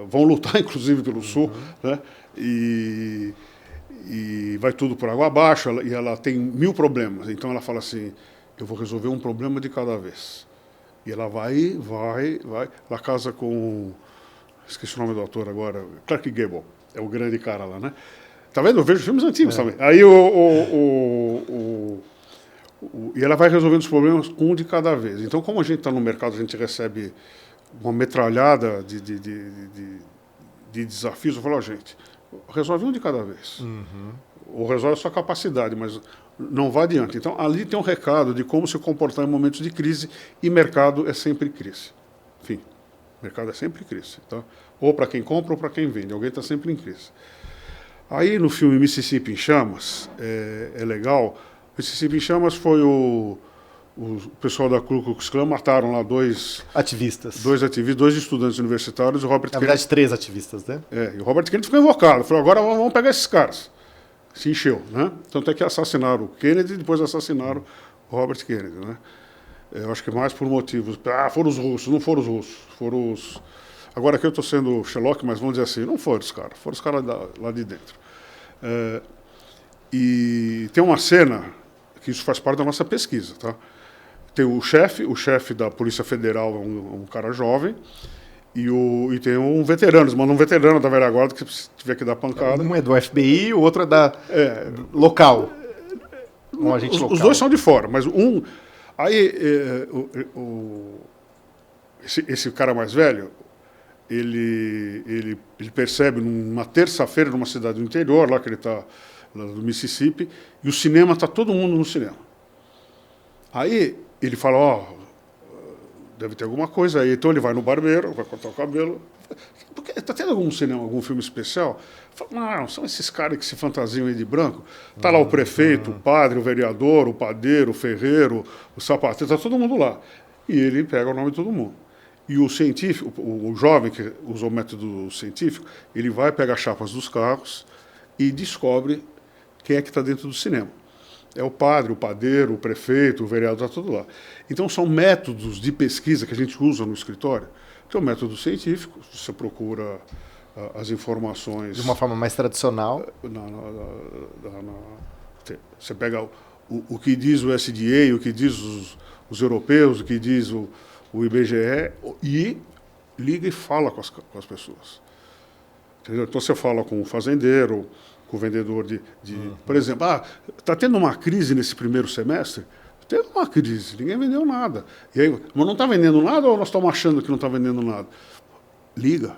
vão lutar, inclusive, pelo Sul, né? E vai tudo por água abaixo, e ela tem 1000 problemas. Então ela fala assim, eu vou resolver um problema de cada vez. E ela vai, ela casa com, esqueci o nome do ator agora, Clark Gable, é o grande cara lá, né? Tá vendo? Eu vejo filmes antigos também. Aí e ela vai resolvendo os problemas um de cada vez. Então, como a gente está no mercado, a gente recebe uma metralhada de desafios, eu falo, gente, resolve um de cada vez. ou resolve a sua capacidade, mas não vai adiante. Então, ali tem um recado de como se comportar em momentos de crise, e mercado é sempre crise. Enfim, mercado é sempre crise. Tá? Ou para quem compra ou para quem vende, alguém está sempre em crise. Aí, no filme Mississippi em Chamas, é legal. Mississippi em Chamas foi o pessoal da Ku Klux Klan mataram lá dois ativistas, dois estudantes universitários, o Robert Na Kennedy. verdade, 3 ativistas, né? E o Robert Kennedy ficou invocado. Falou, agora vamos pegar esses caras. Se encheu, né? Tanto é que assassinaram o Kennedy e depois assassinaram o Robert Kennedy, né? Eu acho que mais por motivos... foram os russos. Não foram os russos. Foram os... Agora aqui eu estou sendo Sherlock, mas vamos dizer assim, não foram os caras. Foram os caras lá de dentro. E tem uma cena, que isso faz parte da nossa pesquisa, tá? Tem o chefe da Polícia Federal é um cara jovem, e tem um veterano, eles mandam um veterano da velha guarda que se tiver que dar pancada. Um é do FBI, o outro é da local. Um agente local. Os dois são de fora, mas um... Aí, esse cara mais velho, ele percebe numa terça-feira, numa cidade do interior, lá que ele está, lá do Mississippi, e o cinema, está todo mundo no cinema. Aí ele fala, deve ter alguma coisa aí. Então ele vai no barbeiro, vai cortar o cabelo. Está tendo algum cinema, algum filme especial? Fala, não, são esses caras que se fantasiam aí de branco. Está lá o prefeito, o padre, o vereador, o padeiro, o ferreiro, o sapateiro, está todo mundo lá. E ele pega o nome de todo mundo. E o científico, o jovem que usou o método científico, ele vai pegar chapas dos carros e descobre quem é que está dentro do cinema. É o padre, o padeiro, o prefeito, o vereador, está tudo lá. Então, são métodos de pesquisa que a gente usa no escritório. Tem o método científico, você procura as informações... De uma forma mais tradicional. Você pega o que diz o SDA, o que diz os europeus, o que diz o IBGE, e liga e fala com as pessoas. Entendeu? Então, você fala com o fazendeiro, com o vendedor por exemplo, está tendo uma crise nesse primeiro semestre? Teve uma crise, ninguém vendeu nada. E aí, mas não está vendendo nada ou nós estamos achando que não está vendendo nada? Liga,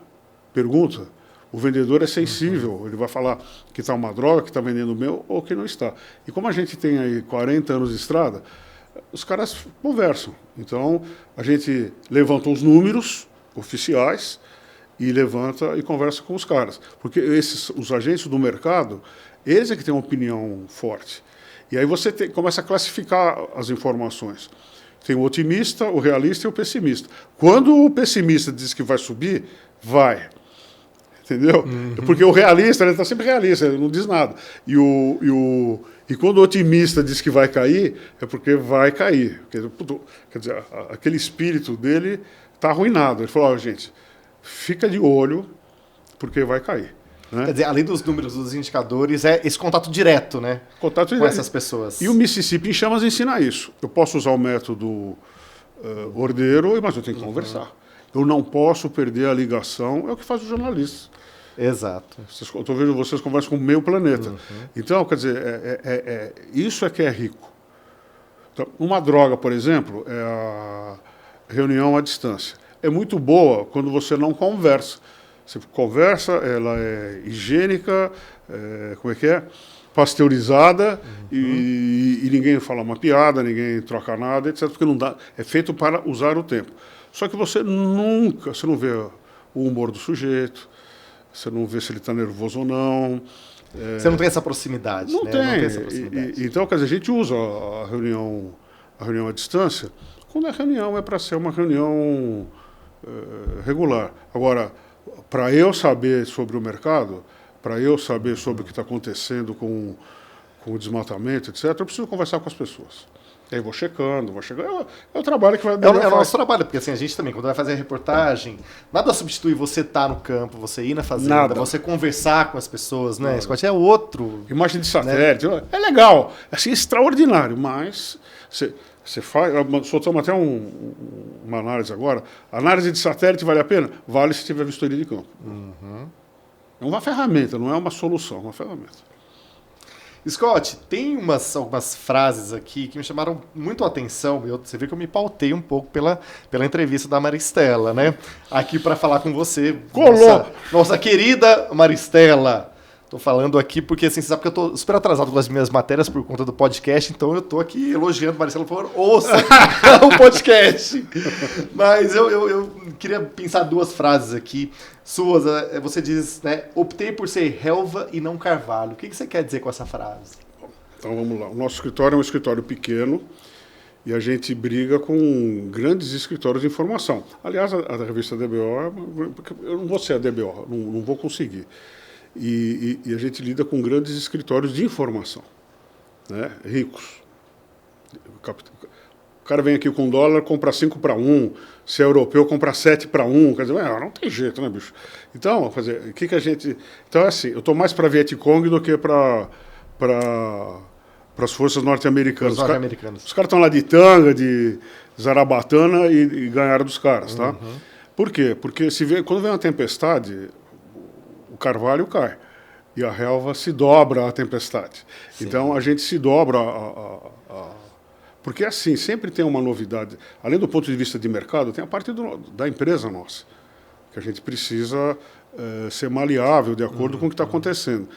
pergunta. O vendedor é sensível, ele vai falar que está uma droga, que está vendendo o meu ou que não está. E como a gente tem aí 40 anos de estrada, os caras conversam. Então, a gente levantou os números oficiais e levanta e conversa com os caras. Porque os agentes do mercado, eles é que têm uma opinião forte. E aí você começa a classificar as informações. Tem o otimista, o realista e o pessimista. Quando o pessimista diz que vai subir, vai. Entendeu? Porque o realista, ele está sempre realista, ele não diz nada. E quando o otimista diz que vai cair, é porque vai cair. Quer dizer, aquele espírito dele está arruinado. Ele falou, gente, fica de olho, porque vai cair. Né? Quer dizer, além dos números dos indicadores, é esse contato direto, né? Contato com essas pessoas. E o Mississippi em Chamas ensina isso. Eu posso usar o método ordeiro, mas eu tenho que conversar. Eu não posso perder a ligação, é o que faz os jornalistas. Exato. Eu estou vendo vocês conversam com o meio planeta. Então, quer dizer, isso é que é rico. Então, uma droga, por exemplo, é a reunião à distância. É muito boa quando você não conversa. Você conversa, ela é higiênica, pasteurizada, e ninguém fala uma piada, ninguém troca nada, etc. Porque não dá, é feito para usar o tempo. Só que você não vê o humor do sujeito, você não vê se ele está nervoso ou não. Você não tem essa proximidade. Não né? tem. Não tem essa proximidade. Então, quer dizer, a gente usa a reunião à distância, quando a reunião é para ser uma reunião regular. Agora, para eu saber sobre o mercado, para eu saber sobre o que está acontecendo com o desmatamento, etc., eu preciso conversar com as pessoas. E aí vou checando. É o trabalho que vai dar. É o nosso trabalho, porque assim, a gente também, quando vai fazer a reportagem, nada substitui você estar no campo, você ir na fazenda, você conversar com as pessoas, né? Scott, é outro. Imagem de satélite, né? É legal, assim, extraordinário, mas você faz. Soltamos até uma análise agora. Análise de satélite vale a pena? Vale se tiver vistoria de campo. É uma ferramenta, não é uma solução, é uma ferramenta. Scott, tem algumas frases aqui que me chamaram muito a atenção. Você vê que eu me pautei um pouco pela entrevista da Maristela, né? Aqui para falar com você. Colou! Nossa querida Maristela. Tô falando aqui porque, assim, você sabe que eu tô super atrasado com as minhas matérias por conta do podcast, então eu tô aqui elogiando o Marcelo, por favor, ouça o podcast. Mas eu queria pensar duas frases aqui suas. Você diz, né, optei por ser relva e não carvalho. O que você quer dizer com essa frase? Então vamos lá. O nosso escritório é um escritório pequeno e a gente briga com grandes escritórios de informação. Aliás, a revista DBO, porque eu não vou ser a DBO, não vou conseguir. E a gente lida com grandes escritórios de informação, né? Ricos. O cara vem aqui com dólar, compra 5 para 1, se é europeu, compra 7 para 1, quer dizer, não tem jeito, né, bicho? Então, o que a gente... Então, é assim, eu estou mais para Vietcong do que para as forças norte-americanas. Os caras estão lá de tanga, de zarabatana e ganharam dos caras, tá? Uhum. Por quê? Porque quando vem uma tempestade... o carvalho cai e a relva se dobra à tempestade. Sim. Então a gente se dobra porque assim, sempre tem uma novidade. Além do ponto de vista de mercado, tem a parte da empresa nossa, que a gente precisa ser maleável de acordo com o que está acontecendo.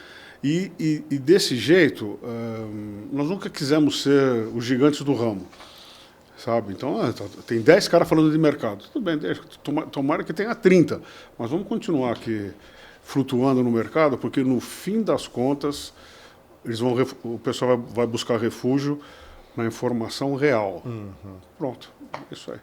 E desse jeito, nós nunca quisemos ser os gigantes do ramo. Sabe? Então, tem 10 caras falando de mercado. Tudo bem, tomara que tenha 30, mas vamos continuar aqui flutuando no mercado, porque no fim das contas o pessoal vai buscar refúgio na informação real. Uhum. Pronto, isso aí.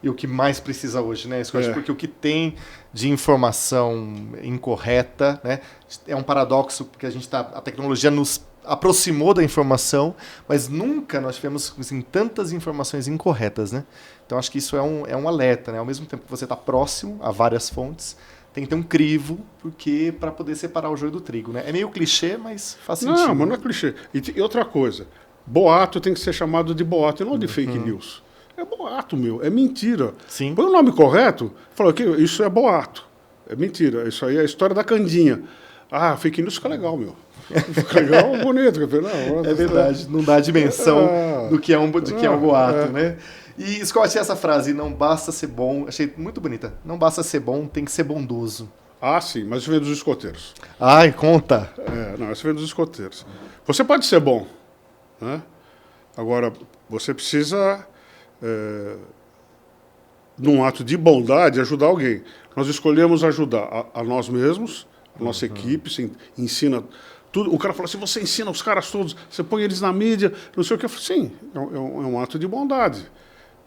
E o que mais precisa hoje, né, Scott? Porque o que tem de informação incorreta, né, é um paradoxo, porque a tecnologia nos aproximou da informação, mas nunca nós tivemos assim, tantas informações incorretas, né? Então acho que isso é um alerta, né? Ao mesmo tempo que você está próximo a várias fontes, tem que ter um crivo, porque para poder separar o joio do trigo, né? É meio clichê, mas faz sentido. Não, mas não é clichê. E outra coisa, boato tem que ser chamado de boato e não de fake news. É boato, meu, é mentira. Sim. Põe o nome correto, fala que isso é boato. É mentira, isso aí é a história da Candinha. Ah, fake news fica legal, meu. Fica legal, bonito. Não, é verdade, não dá a dimensão do que é um boato, né? E, Scott, essa frase, não basta ser bom, achei muito bonita. Não basta ser bom, tem que ser bondoso. Ah, sim, mas isso vem dos escoteiros. Ai, conta. Não, isso vem dos escoteiros. Você pode ser bom, né? Agora, você precisa, num ato de bondade, ajudar alguém. Nós escolhemos ajudar a nós mesmos, a nossa equipe, você ensina tudo. O cara fala assim, você ensina os caras todos, você põe eles na mídia, não sei o que. Eu falo, sim, é um ato de bondade.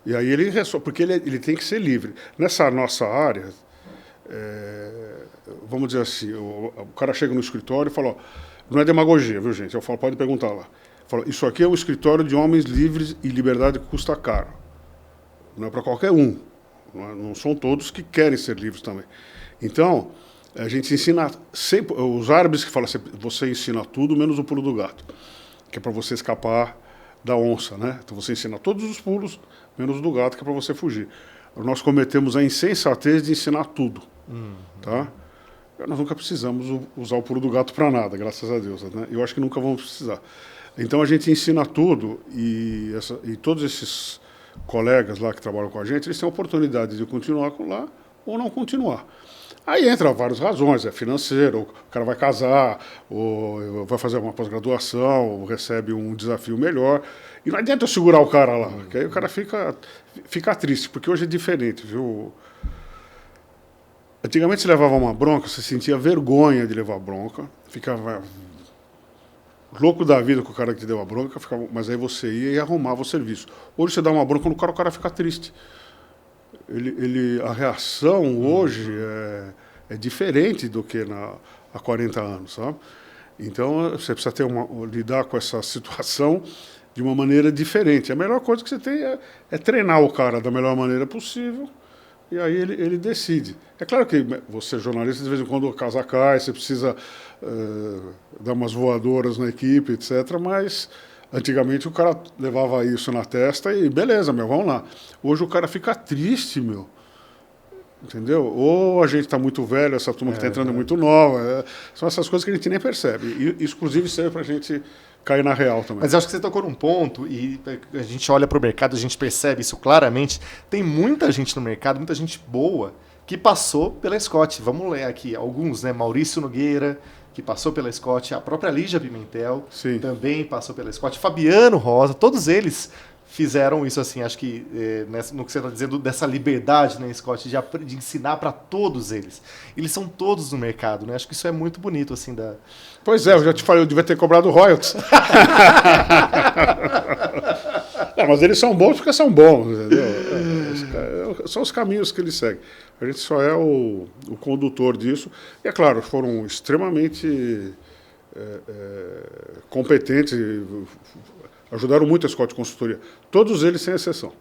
E aí ele resolve, porque ele tem que ser livre. Nessa nossa área, vamos dizer assim, o cara chega no escritório e fala, ó, não é demagogia, viu, gente? Eu falo, pode perguntar lá. Eu falo, isso aqui é um escritório de homens livres e liberdade que custa caro. Não é para qualquer um. Não são todos que querem ser livres também. Então, a gente ensina sempre, os árabes que falam assim, você ensina tudo menos o pulo do gato, que é para você escapar da onça, né? Então você ensina todos os pulos menos o do gato, que é para você fugir. Nós cometemos a insensatez de ensinar tudo, tá? Nós nunca precisamos usar o pulo do gato para nada, graças a Deus, né? Eu acho que nunca vamos precisar. Então a gente ensina tudo e todos esses colegas lá que trabalham com a gente, eles têm a oportunidade de continuar lá ou não continuar. Aí entra várias razões, é financeiro, o cara vai casar, ou vai fazer uma pós-graduação, ou recebe um desafio melhor. E não adianta eu segurar o cara lá, que aí o cara fica triste, porque hoje é diferente, viu? Antigamente você levava uma bronca, você sentia vergonha de levar bronca, ficava louco da vida com o cara que te deu a bronca, mas aí você ia e arrumava o serviço. Hoje você dá uma bronca no cara, o cara fica triste. A reação hoje é diferente do que há 40 anos, sabe? Então você precisa lidar com essa situação de uma maneira diferente. A melhor coisa que você tem é treinar o cara da melhor maneira possível e aí ele decide. É claro que você, jornalista, de vez em quando a casa cai, você precisa dar umas voadoras na equipe, etc., mas antigamente o cara levava isso na testa e beleza, meu, vamos lá. Hoje o cara fica triste, meu. Entendeu? Ou a gente está muito velho, essa turma que está entrando é muito nova. São essas coisas que a gente nem percebe. E, inclusive, serve para a gente cair na real também. Mas eu acho que você tocou num ponto, e a gente olha para o mercado, a gente percebe isso claramente. Tem muita gente no mercado, muita gente boa, que passou pela Scott. Vamos ler aqui alguns, né? Maurício Nogueira, que passou pela Scott, a própria Lígia Pimentel Sim. também passou pela Scott, Fabiano Rosa, todos eles fizeram isso assim, acho que no que você está dizendo dessa liberdade, né, Scott, de ensinar para todos eles. Eles são todos no mercado, né? Acho que isso é muito bonito, assim, Pois é, eu já te falei, eu devia ter cobrado royalties. Mas eles são bons porque são bons, entendeu? São os caminhos que eles seguem. A gente só é o condutor disso. E, é claro, foram extremamente competentes, ajudaram muito a Scott Consultoria. Todos eles, sem exceção.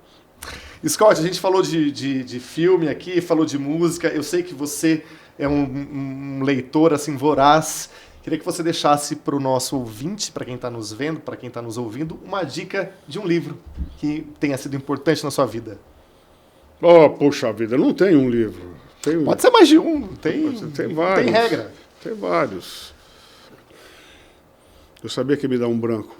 Scott, a gente falou de filme aqui, falou de música. Eu sei que você é um leitor assim voraz. Queria que você deixasse para o nosso ouvinte, para quem está nos vendo, para quem está nos ouvindo, uma dica de um livro que tenha sido importante na sua vida. Oh, poxa vida, não tem um livro. Pode ser mais de um, tem vários. Tem regra. Tem vários. Eu sabia que ia me dar um branco.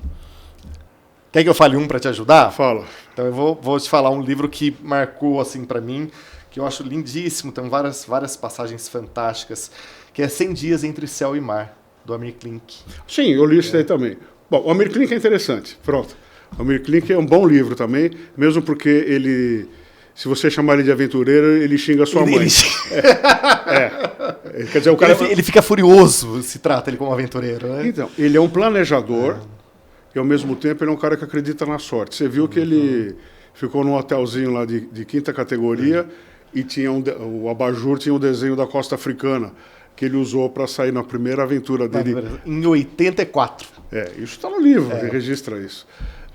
Quer que eu fale um para te ajudar? Fala. Então eu vou te falar um livro que marcou assim para mim, que eu acho lindíssimo, tem várias passagens fantásticas, que é 100 Dias Entre Céu e Mar, do Amir Klink. Sim, eu li isso aí também. Bom, o Amir Klink é interessante, pronto. O Amir Klink é um bom livro também, mesmo porque ele, se você chamar ele de aventureiro, ele xinga a sua mãe. Quer dizer, o cara... ele fica furioso se trata ele como aventureiro, né? Então, ele é um planejador e, ao mesmo tempo, ele é um cara que acredita na sorte. Você viu que ele ficou num hotelzinho lá de 5ª categoria e tinha o abajur tinha um desenho da costa africana que ele usou para sair na primeira aventura dele. Em 84. Isso está no livro, ele registra isso.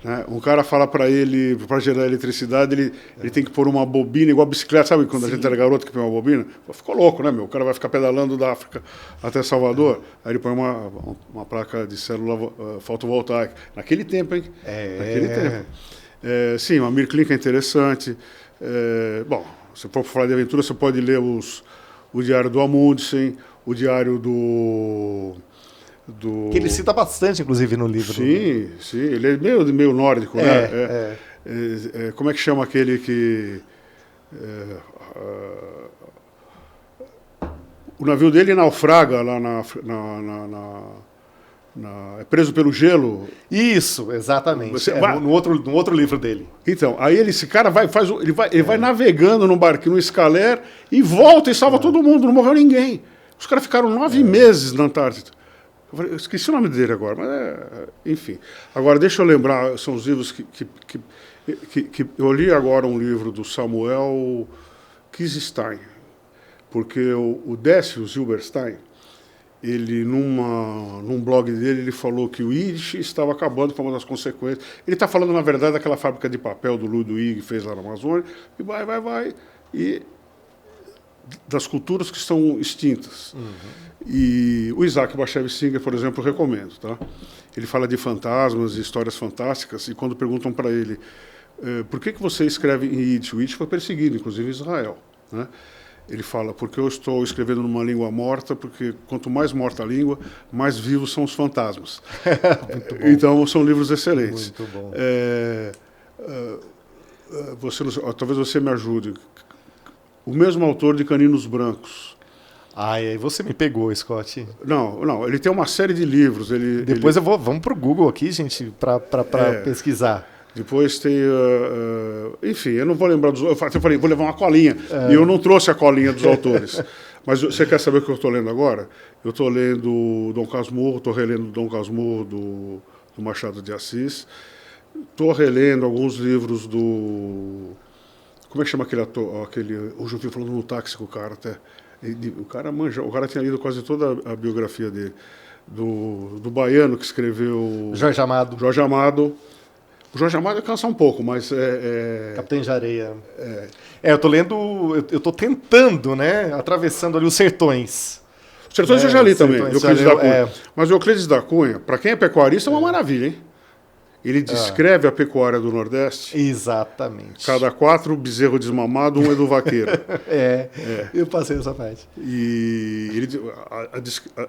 Né? Um cara fala para ele, para gerar eletricidade, ele tem que pôr uma bobina, igual a bicicleta, sabe quando a gente era garoto que põe uma bobina? Ficou louco, né, meu? O cara vai ficar pedalando da África até Salvador, aí ele põe uma placa de célula fotovoltaica. Naquele tempo, hein? Naquele tempo. Sim, o Amir Klink é interessante. Bom, se for falar de aventura, você pode ler o Diário do Amundsen, o Diário do... Que ele cita bastante, inclusive, no livro. Sim, sim. Ele é meio nórdico, né? Como é que chama aquele que... o navio dele naufraga lá é preso pelo gelo. Isso, exatamente. No outro livro dele. Então, aí esse cara vai navegando num barquinho, no Escaler, e volta e salva todo mundo, não morreu ninguém. Os caras ficaram 9 meses na Antártida. Eu esqueci o nome dele agora, mas enfim. Agora, deixa eu lembrar, são os livros que eu li agora um livro do Samuel Kiesstein, porque o Décio Zilberstein, ele num blog dele, ele falou que o Yiddish estava acabando, foi uma das consequências. Ele está falando, na verdade, daquela fábrica de papel do Ludwig, fez lá na Amazônia, e vai, e das culturas que estão extintas. E o Isaac Bashevis Singer, por exemplo, eu recomendo. Tá? Ele fala de fantasmas, de histórias fantásticas, e quando perguntam para ele por que você escreve em Yiddish? O Yiddish foi perseguido, inclusive em Israel. Né? Ele fala, porque eu estou escrevendo numa língua morta, porque quanto mais morta a língua, mais vivos são os fantasmas. Então, são livros excelentes. Muito bom. Talvez você me ajude. O mesmo autor de Caninos Brancos. Aí você me pegou, Scott. Não, ele tem uma série de livros. Depois vamos pro Google aqui, gente, para pesquisar. Depois tem... enfim, eu não vou lembrar dos... Eu falei, vou levar uma colinha. E eu não trouxe a colinha dos autores. Mas você quer saber o que eu estou lendo agora? Eu estou lendo Dom Casmurro, estou relendo Dom Casmurro do Machado de Assis. Estou relendo alguns livros do... Como é que chama aquele ator? Hoje eu vi falando no táxi com o cara até. O cara tinha lido quase toda a biografia dele. Do baiano que escreveu... Jorge Amado. O Jorge Amado é cansar um pouco, mas... Capitã de Areia. Eu tô lendo... Eu tô tentando, né? Atravessando ali os sertões. Os sertões eu já li também, Euclides da Cunha. Mas o Euclides da Cunha, para quem é pecuarista, é uma maravilha, hein? Ele descreve a pecuária do Nordeste. Exatamente. Cada 4 bezerro desmamado, um é do vaqueiro. Eu passei essa parte. E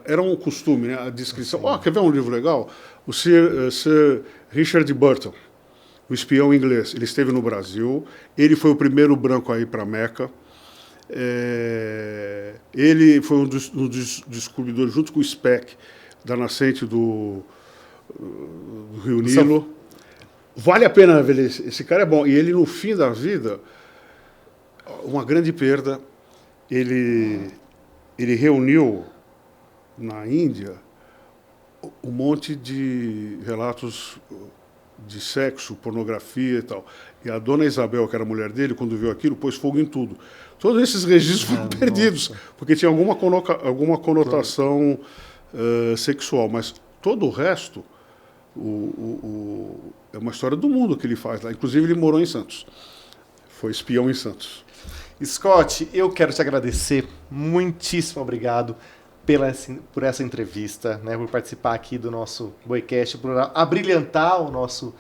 era um costume, né? A descrição. Quer ver um livro legal? O Sir Richard Burton, o espião inglês. Ele esteve no Brasil. Ele foi o primeiro branco a ir para Meca. Ele foi um dos descobridores, junto com o Speck, da nascente do Rio Nilo. Vale a pena ver, esse cara é bom. E ele, no fim da vida, uma grande perda, ele reuniu na Índia um monte de relatos de sexo, pornografia e tal. E a dona Isabel, que era a mulher dele, quando viu aquilo, pôs fogo em tudo. Todos esses registros foram perdidos, porque tinha alguma conotação sexual, mas todo o resto é uma história do mundo que ele faz lá. Inclusive, ele morou em Santos. Foi espião em Santos. Scott, eu quero te agradecer. Muitíssimo obrigado por essa entrevista, né, por participar aqui do nosso Boicast, por abrilhantar o nosso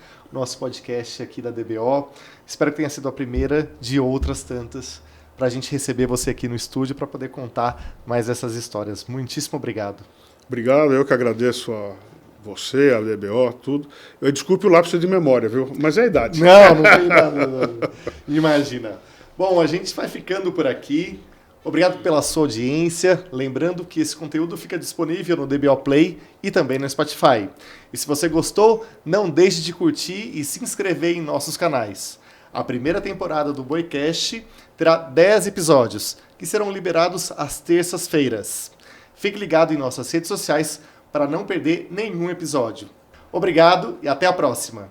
podcast aqui da DBO. Espero que tenha sido a primeira de outras tantas para a gente receber você aqui no estúdio para poder contar mais essas histórias. Muitíssimo obrigado. Obrigado, eu que agradeço a você, a DBO, tudo. Eu desculpe o lapso de memória, viu? Mas é a idade. Não tem nada. Não. Imagina. Bom, a gente vai ficando por aqui. Obrigado pela sua audiência. Lembrando que esse conteúdo fica disponível no DBO Play e também no Spotify. E se você gostou, não deixe de curtir e se inscrever em nossos canais. A primeira temporada do Boicast terá 10 episódios, que serão liberados às terças-feiras. Fique ligado em nossas redes sociais para não perder nenhum episódio. Obrigado e até a próxima!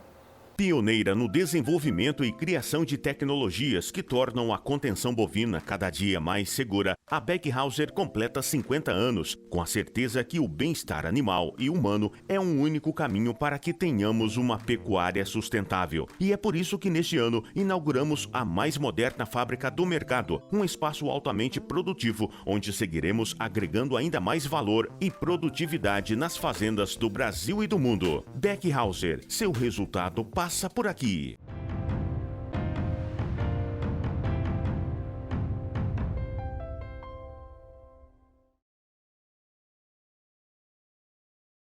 Pioneira no desenvolvimento e criação de tecnologias que tornam a contenção bovina cada dia mais segura, a Beckhauser completa 50 anos, com a certeza que o bem-estar animal e humano é um único caminho para que tenhamos uma pecuária sustentável. E é por isso que neste ano inauguramos a mais moderna fábrica do mercado, um espaço altamente produtivo, onde seguiremos agregando ainda mais valor e produtividade nas fazendas do Brasil e do mundo. Beckhauser, seu resultado passa por aqui.